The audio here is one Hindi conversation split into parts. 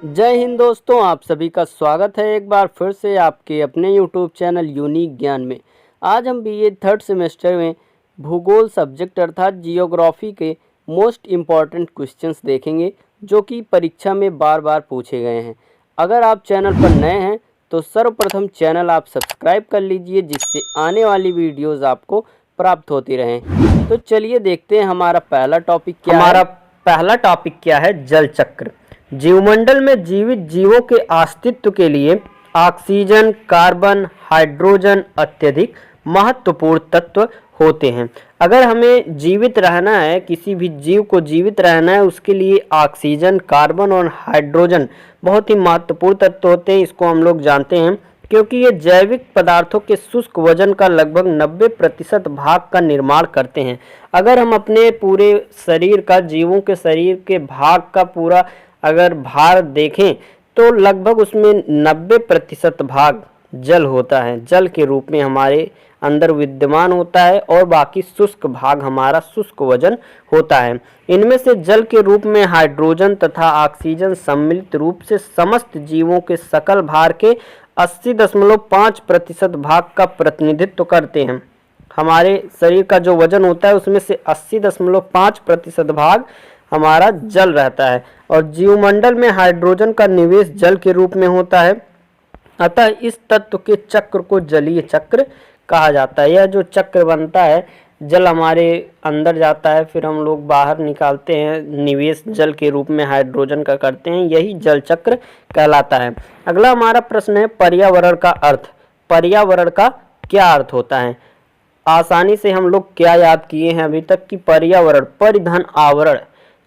जय हिंद दोस्तों, आप सभी का स्वागत है एक बार फिर से आपके अपने यूट्यूब चैनल यूनिक ज्ञान में। आज हम बीए थर्ड सेमेस्टर में भूगोल सब्जेक्ट अर्थात जियोग्राफी के मोस्ट इम्पॉर्टेंट क्वेश्चंस देखेंगे जो कि परीक्षा में बार बार पूछे गए हैं। अगर आप चैनल पर नए हैं तो सर्वप्रथम चैनल आप सब्सक्राइब कर लीजिए जिससे आने वाली वीडियोज़ आपको प्राप्त होती रहें। तो चलिए देखते हैं हमारा पहला टॉपिक क्या है। जल चक्र। जीवमंडल में जीवित जीवों के अस्तित्व के लिए ऑक्सीजन, कार्बन, हाइड्रोजन अत्यधिक महत्वपूर्ण तत्व होते हैं। अगर हमें जीवित रहना है, किसी भी जीव को जीवित रहना है, उसके लिए ऑक्सीजन, कार्बन और हाइड्रोजन बहुत ही महत्वपूर्ण तत्व होते हैं। इसको हम लोग जानते हैं क्योंकि ये जैविक पदार्थों के शुष्क वजन का लगभग 90% भाग का निर्माण करते हैं। अगर हम अपने पूरे शरीर का, जीवों के शरीर के भाग का पूरा अगर भार देखें तो लगभग उसमें 90% भाग जल होता है, जल के रूप में हमारे अंदर विद्यमान होता है और बाकी शुष्क भाग हमारा शुष्क वजन होता है। इनमें से जल के रूप में हाइड्रोजन तथा ऑक्सीजन सम्मिलित रूप से समस्त जीवों के सकल भार के 80.5% भाग का प्रतिनिधित्व करते हैं। हमारे शरीर का जो वजन होता है उसमें से 80.5% भाग हमारा जल रहता है और जीवमंडल में हाइड्रोजन का निवेश जल के रूप में होता है। अतः इस तत्व के चक्र को जलीय चक्र कहा जाता है। यह जो चक्र बनता है, जल हमारे अंदर जाता है, फिर हम लोग बाहर निकालते हैं, निवेश जल के रूप में हाइड्रोजन का करते हैं, यही जल चक्र कहलाता है। अगला हमारा प्रश्न है पर्यावरण का अर्थ। पर्यावरण का क्या अर्थ होता है? आसानी से हम लोग क्या याद किए हैं अभी तक कि पर्यावरण परिधन आवरण,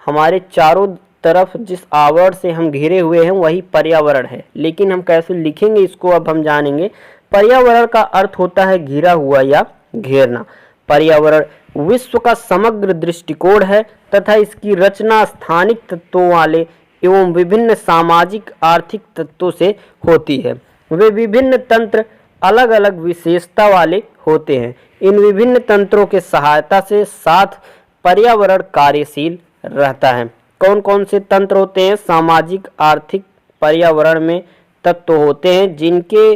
हमारे चारों तरफ जिस आवरण से हम घिरे हुए हैं वही पर्यावरण है। लेकिन हम कैसे लिखेंगे इसको अब हम जानेंगे। पर्यावरण का अर्थ होता है घिरा हुआ या घेरना। पर्यावरण विश्व का समग्र दृष्टिकोण है तथा इसकी रचना स्थानिक तत्वों वाले एवं विभिन्न सामाजिक आर्थिक तत्वों से होती है। वे विभिन्न तंत्र अलग अलग विशेषता वाले होते हैं। इन विभिन्न तंत्रों के सहायता से साथ पर्यावरण कार्यशील रहता है। कौन कौन से तंत्र होते हैं? सामाजिक, आर्थिक पर्यावरण में तत्व होते हैं जिनके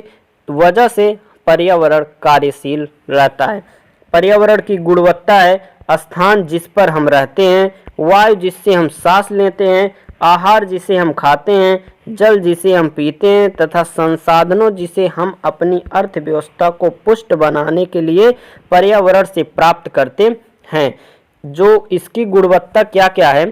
वजह से पर्यावरण कार्यशील रहता है। पर्यावरण की गुणवत्ता है स्थान जिस पर हम रहते हैं, वायु जिससे हम सांस लेते हैं, आहार जिसे हम खाते हैं, जल जिसे हम पीते हैं तथा संसाधनों जिसे हम अपनी अर्थव्यवस्था को पुष्ट बनाने के लिए पर्यावरण से प्राप्त करते हैं। जो इसकी गुणवत्ता क्या क्या है?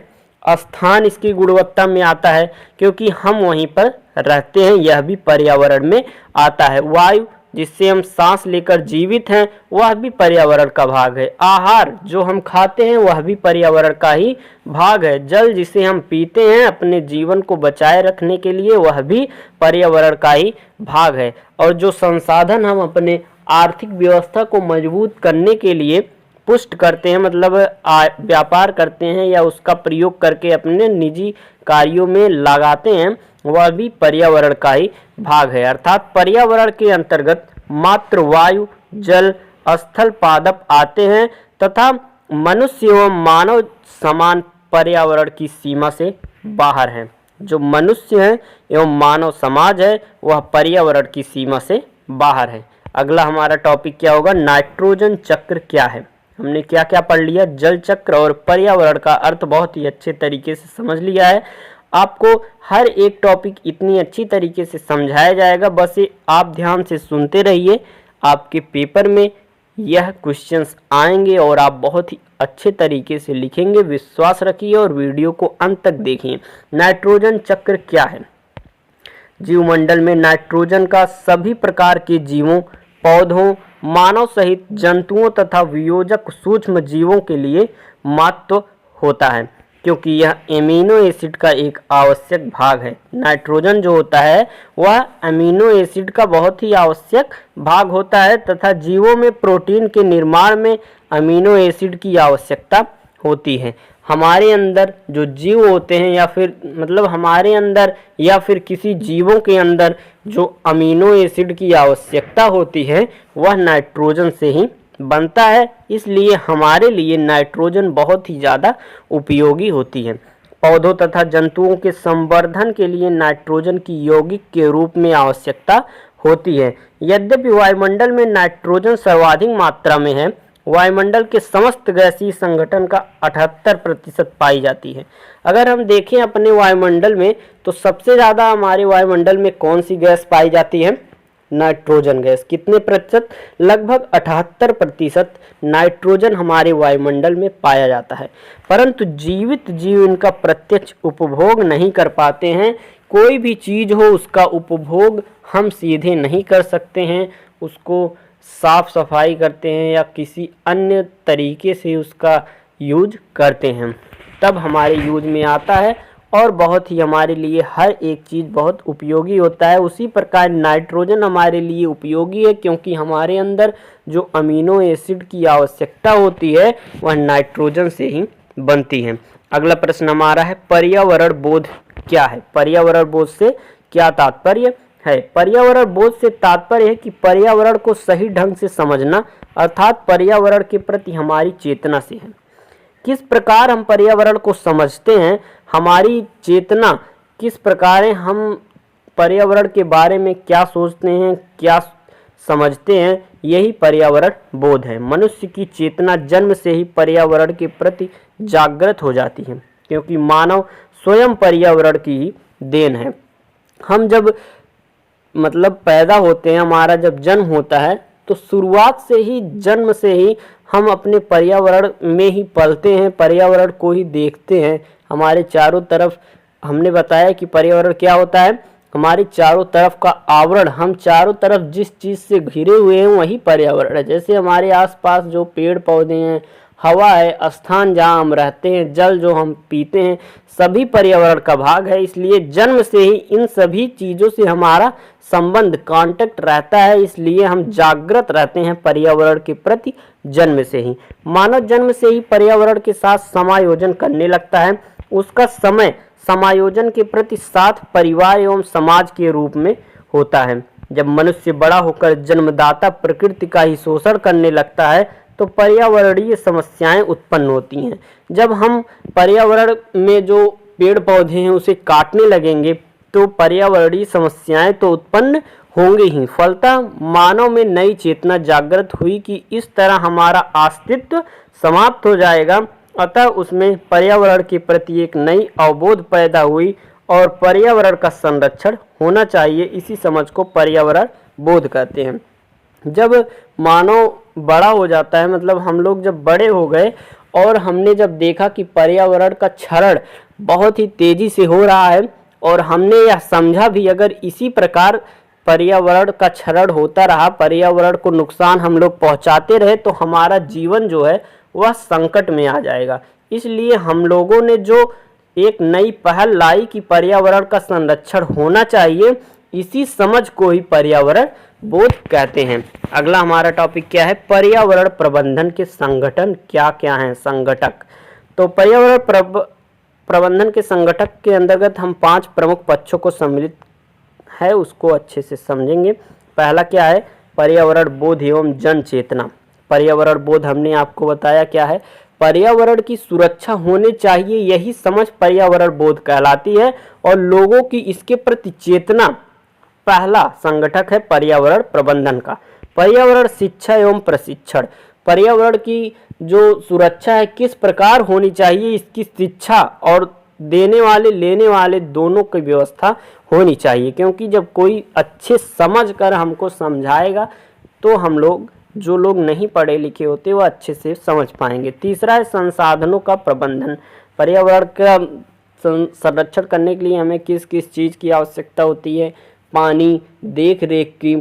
स्थान इसकी गुणवत्ता में आता है क्योंकि हम वहीं पर रहते हैं, यह भी पर्यावरण में आता है। वायु जिससे हम सांस लेकर जीवित हैं वह भी पर्यावरण का भाग है। आहार जो हम खाते हैं वह भी पर्यावरण का ही भाग है। जल जिसे हम पीते हैं अपने जीवन को बचाए रखने के लिए वह भी पर्यावरण का ही भाग है। और जो संसाधन हम अपने आर्थिक व्यवस्था को मजबूत करने के लिए पुष्ट करते हैं, मतलब व्यापार करते हैं या उसका प्रयोग करके अपने निजी कार्यों में लगाते हैं, वह भी पर्यावरण का ही भाग है। अर्थात पर्यावरण के अंतर्गत मात्र वायु, जल, स्थल, पादप आते हैं तथा मनुष्य एवं मानव समान पर्यावरण की सीमा से बाहर हैं। जो मनुष्य है एवं मानव समाज है वह पर्यावरण की सीमा से बाहर है। अगला हमारा टॉपिक क्या होगा? नाइट्रोजन चक्र क्या है? हमने क्या क्या पढ़ लिया? जल चक्र और पर्यावरण का अर्थ बहुत ही अच्छे तरीके से समझ लिया है। आपको हर एक टॉपिक इतनी अच्छी तरीके से समझाया जाएगा, बस ये आप ध्यान से सुनते रहिए। आपके पेपर में यह क्वेश्चंस आएंगे और आप बहुत ही अच्छे तरीके से लिखेंगे, विश्वास रखिए और वीडियो को अंत तक देखिए। नाइट्रोजन चक्र क्या है? जीवमंडल में नाइट्रोजन का सभी प्रकार के जीवों, पौधों, मानव सहित जंतुओं तथा वियोजक सूक्ष्म जीवों के लिए महत्व होता है क्योंकि यह एमिनो एसिड का एक आवश्यक भाग है। नाइट्रोजन जो होता है वह अमीनो एसिड का बहुत ही आवश्यक भाग होता है तथा जीवों में प्रोटीन के निर्माण में अमीनो एसिड की आवश्यकता होती है। हमारे अंदर जो जीव होते हैं या फिर मतलब हमारे अंदर या फिर किसी जीवों के अंदर जो अमीनो एसिड की आवश्यकता होती है वह नाइट्रोजन से ही बनता है। इसलिए हमारे लिए नाइट्रोजन बहुत ही ज़्यादा उपयोगी होती है। पौधों तथा जंतुओं के संवर्धन के लिए नाइट्रोजन की यौगिक के रूप में आवश्यकता होती है। यद्यपि वायुमंडल में नाइट्रोजन सर्वाधिक मात्रा में है, वायुमंडल के समस्त गैसीय संगठन का 78% पाई जाती है। अगर हम देखें अपने वायुमंडल में तो सबसे ज़्यादा हमारे वायुमंडल में कौन सी गैस पाई जाती है? Nitrogen gas. कितने प्रतिशत? लगभग 78% नाइट्रोजन हमारे वायुमंडल में पाया जाता है। परंतु जीवित जीव इनका प्रत्यक्ष उपभोग नहीं कर पाते हैं। कोई भी चीज़ हो उसका उपभोग हम सीधे नहीं कर सकते हैं, उसको साफ सफाई करते हैं या किसी अन्य तरीके से उसका यूज करते हैं, तब हमारे यूज में आता है और बहुत ही हमारे लिए हर एक चीज़ बहुत उपयोगी होता है। उसी प्रकार नाइट्रोजन हमारे लिए उपयोगी है, क्योंकि हमारे अंदर जो अमीनो एसिड की आवश्यकता होती है वह नाइट्रोजन से ही बनती है। अगला प्रश्न हमारा है, पर्यावरण बोध क्या है? पर्यावरण बोध से क्या तात्पर्य है? पर्यावरण बोध से तात्पर्य है कि पर्यावरण को सही ढंग से समझना, अर्थात पर्यावरण के प्रति हमारी चेतना से है। किस प्रकार हम पर्यावरण को समझते हैं, हमारी चेतना किस प्रकार है, हम पर्यावरण के बारे में क्या सोचते हैं, क्या समझते हैं, यही पर्यावरण बोध है। मनुष्य की चेतना जन्म से ही पर्यावरण के प्रति जागृत हो जाती है, क्योंकि मानव स्वयं पर्यावरण की ही देन है। हम जब पैदा होते हैं, हमारा जब जन्म होता है तो शुरुआत से ही, जन्म से ही हम अपने पर्यावरण में ही पलते हैं, पर्यावरण को ही देखते हैं। हमारे चारों तरफ, हमने बताया कि पर्यावरण क्या होता है, हमारे चारों तरफ का आवरण, हम चारों तरफ जिस चीज़ से घिरे हुए हैं वही पर्यावरण है। जैसे हमारे आसपास जो पेड़ पौधे हैं, हवा है, स्थान जहाँ हम रहते हैं, जल जो हम पीते हैं, सभी पर्यावरण का भाग है। इसलिए जन्म से ही इन सभी चीज़ों से हमारा संबंध, कांटेक्ट रहता है, इसलिए हम जागृत रहते हैं पर्यावरण के प्रति जन्म से ही। मानव जन्म से ही पर्यावरण के साथ समायोजन करने लगता है। उसका समय समायोजन के प्रति साथ परिवार एवं समाज के रूप में होता है। जब मनुष्य बड़ा होकर जन्मदाता प्रकृति का ही शोषण करने लगता है तो पर्यावरणीय समस्याएं उत्पन्न होती हैं। जब हम पर्यावरण में जो पेड़ पौधे हैं उसे काटने लगेंगे तो पर्यावरणीय समस्याएं तो उत्पन्न होंगी ही। फलतः मानव में नई चेतना जागृत हुई कि इस तरह हमारा अस्तित्व समाप्त हो जाएगा, अतः उसमें पर्यावरण के प्रति एक नई अवबोध पैदा हुई और पर्यावरण का संरक्षण होना चाहिए। इसी समझ को पर्यावरण बोध कहते हैं। जब मानव बड़ा हो जाता है, हम लोग जब बड़े हो गए और हमने जब देखा कि पर्यावरण का क्षरण बहुत ही तेजी से हो रहा है और हमने यह समझा भी, अगर इसी प्रकार पर्यावरण का क्षरण होता रहा, पर्यावरण को नुकसान हम लोग पहुंचाते रहे तो हमारा जीवन जो है वह संकट में आ जाएगा। इसलिए हम लोगों ने जो एक नई पहल लाई कि पर्यावरण का संरक्षण होना चाहिए, इसी समझ को ही पर्यावरण बोध कहते हैं। अगला हमारा टॉपिक क्या है? पर्यावरण प्रबंधन के संगठन क्या क्या हैं? संगठक। तो पर्यावरण प्रबंधन के संगठक के अंतर्गत हम 5 प्रमुख पक्षों को सम्मिलित है, उसको अच्छे से समझेंगे। पहला क्या है? पर्यावरण बोध एवं जन चेतना। पर्यावरण बोध हमने आपको बताया क्या है, पर्यावरण की सुरक्षा होनी चाहिए, यही समझ पर्यावरण बोध कहलाती है और लोगों की इसके प्रति चेतना पहला संगठक है पर्यावरण प्रबंधन का। पर्यावरण शिक्षा एवं प्रशिक्षण। पर्यावरण की जो सुरक्षा है किस प्रकार होनी चाहिए, इसकी शिक्षा और देने वाले लेने वाले दोनों की व्यवस्था होनी चाहिए, क्योंकि जब कोई अच्छे समझ कर हमको समझाएगा तो हम लोग, जो लोग नहीं पढ़े लिखे होते, वह अच्छे से समझ पाएंगे। तीसरा है संसाधनों का प्रबंधन। पर्यावरण का संरक्षण करने के लिए हमें किस किस चीज़ की आवश्यकता होती है? पानी, देख रेख की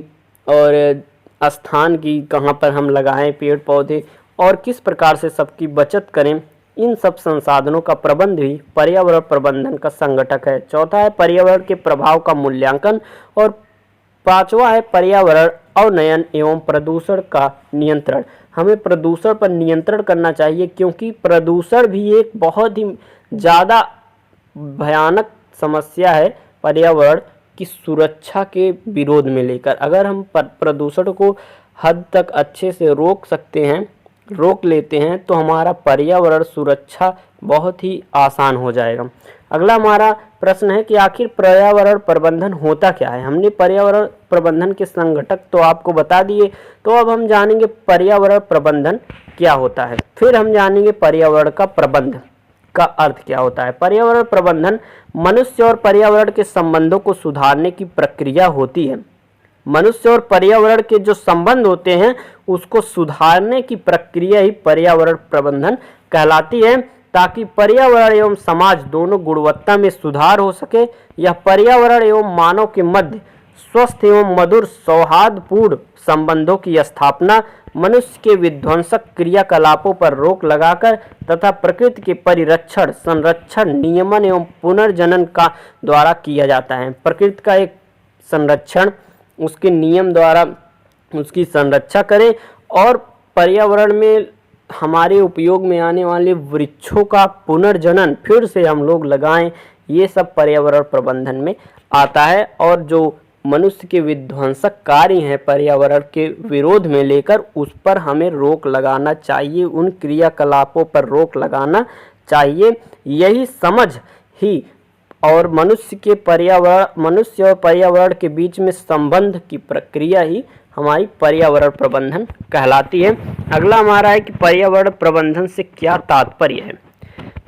और स्थान की, कहाँ पर हम लगाएं पेड़ पौधे और किस प्रकार से सबकी बचत करें, इन सब संसाधनों का प्रबंध भी पर्यावरण प्रबंधन का संगठक है। चौथा है पर्यावरण के प्रभाव का मूल्यांकन और पांचवा है पर्यावरण अवनयन एवं प्रदूषण का नियंत्रण। हमें प्रदूषण पर नियंत्रण करना चाहिए, क्योंकि प्रदूषण भी एक बहुत ही ज़्यादा भयानक समस्या है पर्यावरण की सुरक्षा के विरोध में लेकर। अगर हम प्रदूषण को हद तक अच्छे से रोक सकते हैं, रोक लेते हैं तो हमारा पर्यावरण सुरक्षा बहुत ही आसान हो जाएगा। अगला हमारा प्रश्न है कि आखिर पर्यावरण प्रबंधन होता क्या है। हमने पर्यावरण प्रबंधन के संघटक तो आपको बता दिए, तो अब हम जानेंगे पर्यावरण प्रबंधन क्या होता है। फिर हम जानेंगे पर्यावरण का प्रबंध का अर्थ क्या होता है। पर्यावरण प्रबंधन मनुष्य और पर्यावरण के संबंधों को सुधारने की प्रक्रिया होती है। मनुष्य और पर्यावरण के जो संबंध होते हैं उसको सुधारने की प्रक्रिया ही पर्यावरण प्रबंधन कहलाती है, ताकि पर्यावरण एवं समाज दोनों गुणवत्ता में सुधार हो सके। यह पर्यावरण एवं मानव के मध्य स्वस्थ एवं मधुर सौहार्दपूर्ण संबंधों की स्थापना, मनुष्य के विध्वंसक क्रियाकलापों पर रोक लगाकर तथा प्रकृति के परिरक्षण, संरक्षण, नियमन एवं पुनर्जनन का द्वारा किया जाता है। प्रकृति का एक संरक्षण, उसके नियम द्वारा उसकी संरक्षा करें और पर्यावरण में हमारे उपयोग में आने वाले वृक्षों का पुनर्जनन फिर से हम लोग लगाएं, ये सब पर्यावरण प्रबंधन में आता है। और जो मनुष्य के विध्वंसक कार्य हैं पर्यावरण के विरोध में लेकर, उस पर हमें रोक लगाना चाहिए, उन क्रियाकलापों पर रोक लगाना चाहिए। यही समझ ही और मनुष्य और पर्यावरण के बीच में संबंध की प्रक्रिया ही हमारी पर्यावरण प्रबंधन कहलाती है। अगला हमारा है कि पर्यावरण प्रबंधन से क्या तात्पर्य है।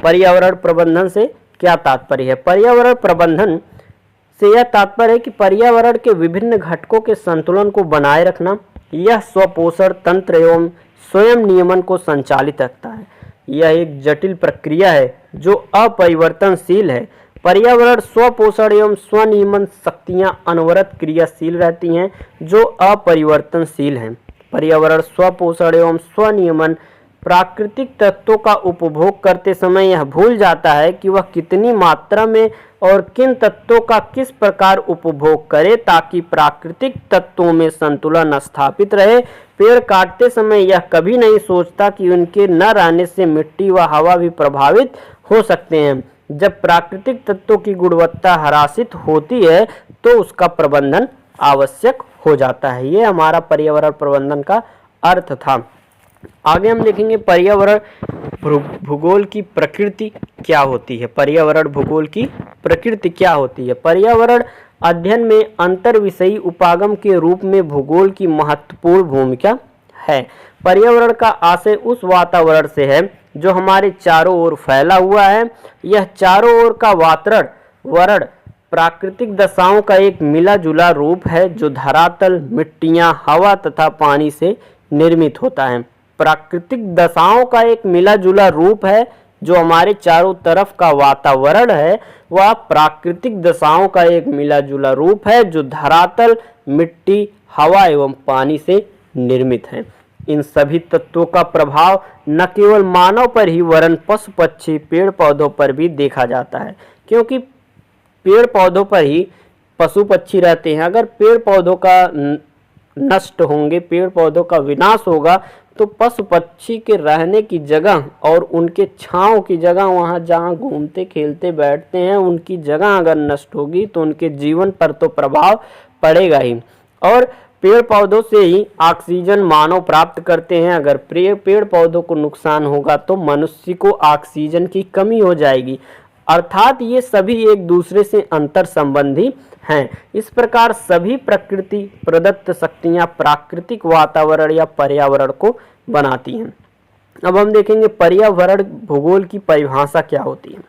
पर्यावरण प्रबंधन से क्या तात्पर्य है। पर्यावरण प्रबंधन से यह तात्पर्य है कि पर्यावरण के विभिन्न घटकों के संतुलन को बनाए रखना। यह स्वपोषण तंत्र एवं स्वयं नियमन को संचालित रखता है। यह एक जटिल प्रक्रिया है जो अपरिवर्तनशील है। पर्यावरण स्वपोषण एवं स्वनियमन शक्तियां अनवरत क्रियाशील रहती हैं जो अपरिवर्तनशील हैं। पर्यावरण स्वपोषण एवं स्वनियमन प्राकृतिक तत्वों का उपभोग करते समय यह भूल जाता है कि वह कितनी मात्रा में और किन तत्वों का किस प्रकार उपभोग करे ताकि प्राकृतिक तत्वों में संतुलन स्थापित रहे। पेड़ काटते समय यह कभी नहीं सोचता कि उनके न रहने से मिट्टी व हवा भी प्रभावित हो सकते हैं। जब प्राकृतिक तत्वों की गुणवत्ता ह्रासित होती है तो उसका प्रबंधन आवश्यक हो जाता है। ये हमारा पर्यावरण प्रबंधन का अर्थ था। आगे हम देखेंगे पर्यावरण भूगोल की प्रकृति क्या होती है। पर्यावरण भूगोल की प्रकृति क्या होती है। पर्यावरण अध्ययन में अंतर विषयी उपागम के रूप में भूगोल की महत्वपूर्ण भूमिका है। पर्यावरण का आशय उस वातावरण से है जो हमारे चारों ओर फैला हुआ है। यह चारों ओर का वातावरण प्राकृतिक दशाओं का एक मिला जुला रूप है जो धरातल, मिट्टियां, हवा तथा पानी से निर्मित होता है। प्राकृतिक दशाओं का एक मिला जुला रूप है जो हमारे चारों तरफ का वातावरण है, वह प्राकृतिक दशाओं का एक मिला जुला रूप है जो धरातल, मिट्टी, हवा एवं पानी से निर्मित है। इन सभी तत्वों का प्रभाव न केवल मानव पर ही वरन पशु पक्षी पेड़ पौधों पर भी देखा जाता है, क्योंकि पेड़ पौधों पर ही पशु पक्षी रहते हैं। अगर पेड़ पौधों का नष्ट होंगे, पेड़ पौधों का विनाश होगा तो पशु पक्षी के रहने की जगह और उनके छांव की जगह, वहाँ जहाँ घूमते खेलते बैठते हैं, उनकी जगह अगर नष्ट होगी तो उनके जीवन पर तो प्रभाव पड़ेगा ही। और पेड़ पौधों से ही ऑक्सीजन मानव प्राप्त करते हैं। अगर पेड़ पौधों को नुकसान होगा तो मनुष्य को ऑक्सीजन की कमी हो जाएगी। अर्थात ये सभी एक दूसरे से अंतर संबंधी हैं। इस प्रकार सभी प्रकृति प्रदत्त शक्तियां प्राकृतिक वातावरण या पर्यावरण को बनाती हैं। अब हम देखेंगे पर्यावरण भूगोल की परिभाषा क्या होती है।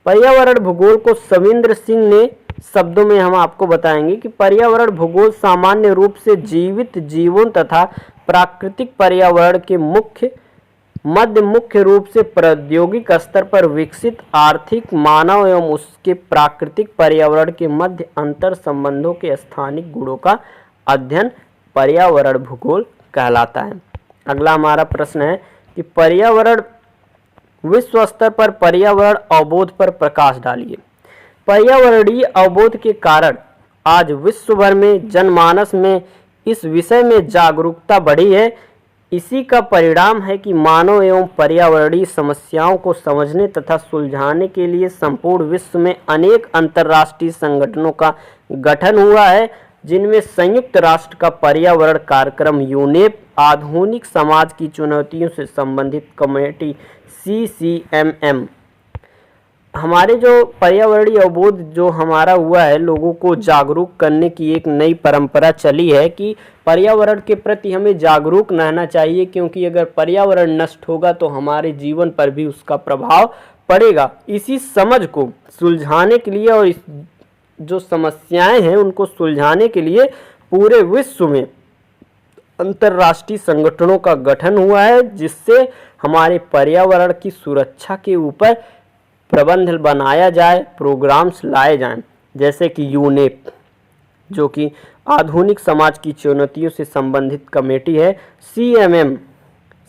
पर्यावरण भूगोल को सविंद्र सिंह ने शब्दों में हम आपको बताएंगे कि पर्यावरण भूगोल सामान्य रूप से जीवित जीवों तथा प्राकृतिक पर्यावरण के मुख्य रूप से प्रायोगिक स्तर पर विकसित आर्थिक, मानव एवं उसके प्राकृतिक पर्यावरण के मध्य अंतर संबंधों के स्थानिक गुणों का अध्ययन पर्यावरण भूगोल कहलाता है। अगला हमारा प्रश्न है कि पर्यावरण विश्व स्तर पर पर्यावरण अवबोध पर प्रकाश डालिए। पर्यावरणीय अवबोध के कारण आज विश्व भर में जनमानस में इस विषय में जागरूकता बढ़ी है। इसी का परिणाम है कि मानव एवं पर्यावरणीय समस्याओं को समझने तथा सुलझाने के लिए संपूर्ण विश्व में अनेक अंतर्राष्ट्रीय संगठनों का गठन हुआ है जिनमें संयुक्त राष्ट्र का पर्यावरण कार्यक्रम यूनेप, आधुनिक समाज की चुनौतियों से संबंधित कमेटी CCMM। हमारे जो पर्यावरणीय अवबोध जो हमारा हुआ है, लोगों को जागरूक करने की एक नई परंपरा चली है कि पर्यावरण के प्रति हमें जागरूक रहना चाहिए, क्योंकि अगर पर्यावरण नष्ट होगा तो हमारे जीवन पर भी उसका प्रभाव पड़ेगा। इसी समझ को सुलझाने के लिए और इस जो समस्याएं हैं उनको सुलझाने के लिए पूरे विश्व में अंतर्राष्ट्रीय संगठनों का गठन हुआ है, जिससे हमारे पर्यावरण की सुरक्षा के ऊपर प्रबंध बनाया जाए, प्रोग्राम्स लाए जाएं, जैसे कि यूनेप जो कि आधुनिक समाज की चुनौतियों से संबंधित कमेटी है, CMM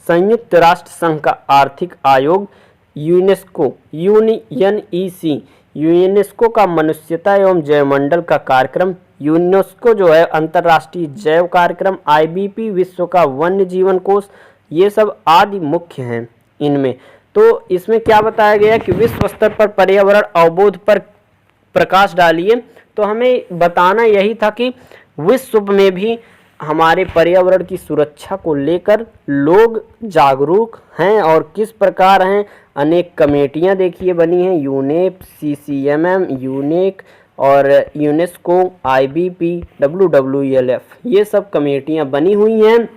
संयुक्त राष्ट्र संघ का आर्थिक आयोग, यूनेस्को UNEC यूनेस्को का मनुष्यता एवं जैवमंडल का कार्यक्रम, यूनेस्को जो है अंतर्राष्ट्रीय जैव कार्यक्रम, IBP विश्व का वन्य जीवन कोष, ये सब आदि मुख्य हैं इनमें। तो इसमें क्या बताया गया कि विश्व स्तर पर पर्यावरण अवबोध पर प्रकाश डालिए। तो हमें बताना यही था कि विश्व में भी हमारे पर्यावरण की सुरक्षा को लेकर लोग जागरूक हैं और किस प्रकार हैं। अनेक कमेटियां देखिए बनी हैं, यूनेप, CCMM, यूनेक और यूनेस्को, IBP, WWF, ये सब कमेटियां बनी हुई हैं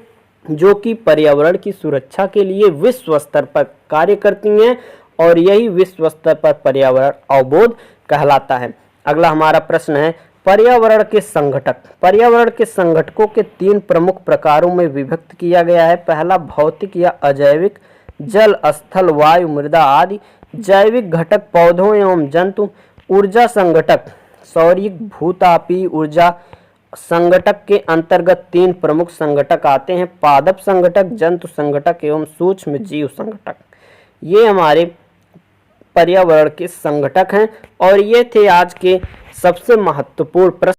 जो कि पर्यावरण की सुरक्षा के लिए विश्व स्तर पर कार्य करती हैं, और यही विश्व स्तर पर पर्यावरण अवबोध कहलाता है। अगला हमारा प्रश्न है, पर्यावरण के संघटक। पर्यावरण के संघटकों के 3 प्रमुख प्रकारों में विभक्त किया गया है। पहला भौतिक या अजैविक, जल, स्थल, वायु, मृदा आदि। जैविक घटक पौधों एवं जंतु। ऊर्जा संघटक सौरिक, भूतापीय ऊर्जा संघटक के अंतर्गत 3 प्रमुख संघटक आते हैं, पादप संघटक, जंतु संघटक एवं सूक्ष्म जीव संघटक। ये हमारे पर्यावरण के संघटक हैं और ये थे आज के सबसे महत्वपूर्ण प्रश्न।